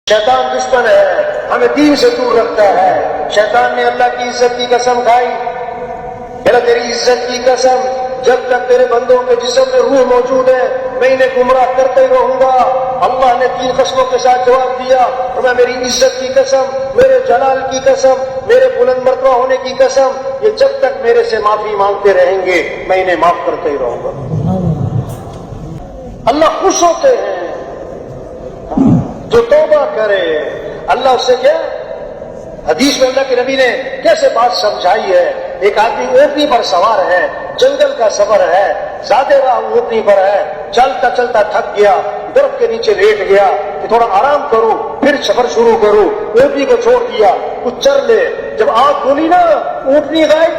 شیطان دشمن ہے، ہمیں دین سے دور رکھتا ہے۔ شیطان نے اللہ کی عزت کی قسم کھائی، اللہ تیری عزت کی قسم، جب تک تیرے بندوں کے جسم میں روح موجود ہے میں انہیں گمراہ کرتے ہی رہوں گا۔ اللہ نے 3 قسموں کے ساتھ جواب دیا، اور میں میری عزت کی قسم، میرے جلال کی قسم، میرے بلند مرتبہ ہونے کی قسم، یہ جب تک میرے سے معافی مانگتے رہیں گے میں انہیں معاف کرتے ہی رہوں گا۔ اللہ خوش ہوتے ہیں جو توبہ کرے۔ اللہ اس سے کیا، حدیث میں اللہ کے نبی نے کیسے بات سمجھائی ہے۔ ایک آدمی اونٹنی پر سوار ہے، جنگل کا سفر ہے، زیادہ راہ اونٹنی پر ہے، چلتا چلتا تھک گیا، درخت کے نیچے لیٹ گیا کہ تھوڑا آرام کروں پھر سفر شروع کروں۔ اونٹنی کو چھوڑ دیا، کچھ چر لے۔ جب آنکھ کھولی نا اونٹنی غائب،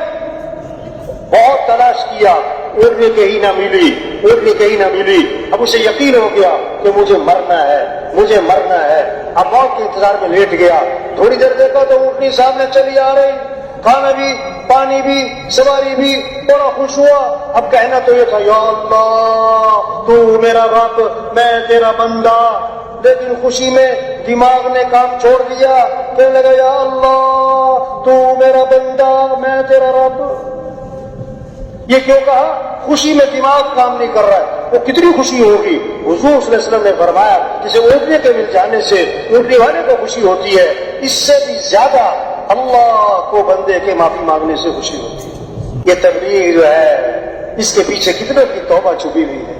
بہت تلاش کیا، اونٹنی کہیں نہ ملی، اونٹنی کہیں نہ ملی۔ اب اسے یقین ہو گیا کہ مجھے مرنا ہے، مجھے مرنا ہے۔ اب موت کے انتظار میں لیٹ گیا۔ تھوڑی دیر دیکھا تو اونٹنی سامنے چلی آ رہی، کھانا بھی، پانی بھی، سواری بھی، بڑا خوش ہوا۔ اب کہنا تو یہ تھا، یا اللہ تو میرا رب، میں تیرا بندہ، لیکن خوشی میں دماغ نے کام چھوڑ دیا، کہنے لگا یا اللہ تو میرا بندہ، میں تیرا رب۔ یہ کیوں کہا؟ خوشی میں دماغ کام نہیں کر رہا ہے۔ وہ کتنی خوشی ہوگی؟ حضور صلی اللہ علیہ وسلم نے فرمایا جسے اونٹنے کے مل جانے سے اونٹنے والے کو خوشی ہوتی ہے، اس سے بھی زیادہ اللہ کو بندے کے معافی مانگنے سے خوشی ہوتی ہے۔ یہ تبلیغ جو ہے اس کے پیچھے کتنوں کی توبہ چھپی ہوئی ہے۔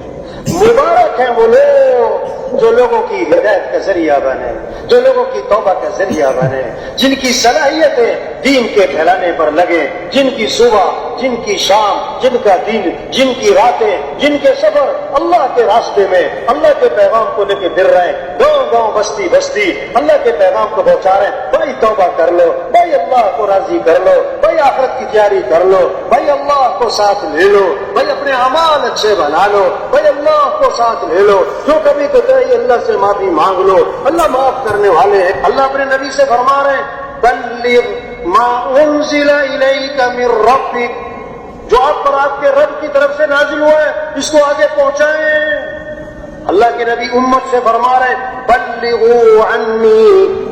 مبارک ہیں وہ لوگ جو لوگوں کی ہدایت کا ذریعہ بنے، جو لوگوں کی توبہ کا ذریعہ بنے، جن کی صلاحیتیں دین کے پھیلانے پر لگے، جن کی صبح، جن کی شام، جن کا دن، جن کی راتیں، جن کے سفر اللہ کے راستے میں اللہ کے پیغام کو لے کے پھر رہے ہیں، گاؤں گاؤں بستی بستی اللہ کے پیغام کو پہنچا رہے ہیں۔ بھائی توبہ کر لو، بھائی اللہ کو راضی کر لو، بھائی آخرت کی تیاری کر لو، بھائی اللہ کو ساتھ لے لو، بھائی اپنے اعمال اچھے بنا لو، بھائی اللہ کو ساتھ لے لو۔ جو کبھی تو کہیں اللہ سے معافی مانگ لو، اللہ معاف کرنے والے ہیں۔ اللہ اپنے نبی سے فرما رہے ہیں، بلغ ما انزل الیک من ربک، جو آپ پر آپ کے رب کی طرف سے نازل ہوا ہے اس کو آگے پہنچائیں۔ اللہ کے نبی امت سے فرما رہے ہیں، بلغوا عنی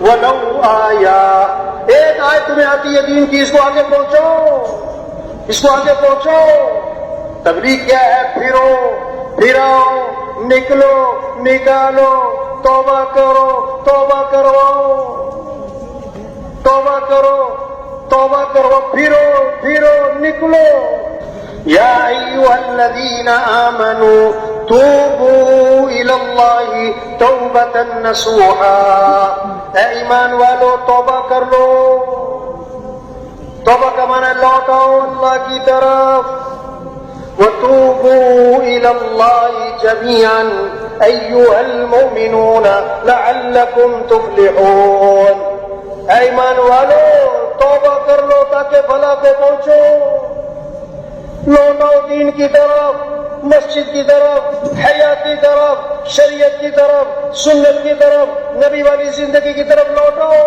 ولو آیا، ایک آیت تمہیں آتی ہے دین کی، اس کو آگے پہنچاؤ، اس کو آگے پہنچاؤ۔ تبلیغ کیا ہے؟ پھرو پھراؤ، نکلو نکالو، توبہ کرو، توبہ کرواؤ، توبہ کرو، توبہ کرو، پھرو پھرو، نکلو۔ یا ایھا الذین آمنوا توبوا الی اللہ توبۃ نصوحا، اے ایمان والو توبہ کر لو۔ توبہ کا معنی لوٹاؤ اللہ کی طرف۔ وَتُوبُوا إِلَى اللَّهِ جَمِيعًا أَيُّهَا الْمُؤْمِنُونَ لَعَلَّكُمْ تُفْلِحُونَ، اے ایمان والو توبہ کر لو تاکہ فلاح کو پہنچو۔ لوٹاؤ دین کی طرف، مسجد کی طرف، حیا کی طرف، شریعت کی طرف، سنت کی طرف، نبی والی زندگی کی طرف لوٹاؤ۔